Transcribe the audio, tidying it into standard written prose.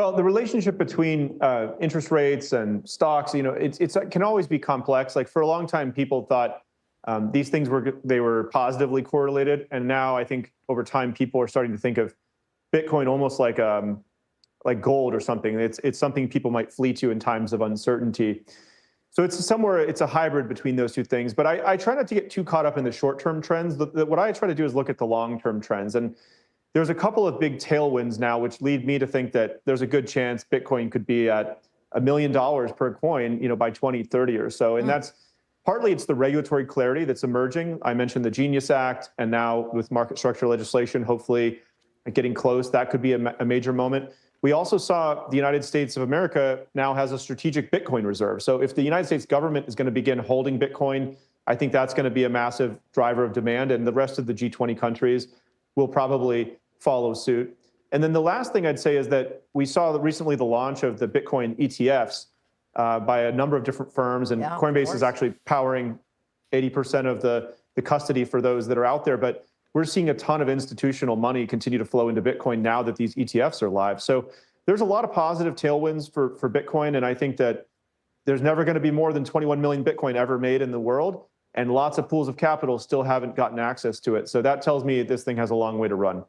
Well, the relationship between interest rates and stocks, it can always be complex. Like for a long time, people thought these things were positively correlated, and now I think over time people are starting to think of Bitcoin almost like gold or something. It's something people might flee to in times of uncertainty. So it's a hybrid between those two things. But I try not to get too caught up in the short-term trends. What I try to do is look at the long-term trends. And there's a couple of big tailwinds now, which lead me to think that there's a good chance Bitcoin could be at $1 million per coin, by 2030 or so. And that's partly it's the regulatory clarity that's emerging. I mentioned the Genius Act, and now with market structure legislation, hopefully getting close, that could be a major moment. We also saw the United States of America now has a strategic Bitcoin reserve. So if the United States government is going to begin holding Bitcoin, I think that's going to be a massive driver of demand, and the rest of the G20 countries will probably follow suit. And then the last thing I'd say is that we saw recently the launch of the Bitcoin ETFs by a number of different firms, and Coinbase is actually powering 80% of the custody for those that are out there. But we're seeing a ton of institutional money continue to flow into Bitcoin now that these ETFs are live. So there's a lot of positive tailwinds for Bitcoin, and I think that there's never going to be more than 21 million Bitcoin ever made in the world, and lots of pools of capital still haven't gotten access to it. So that tells me this thing has a long way to run.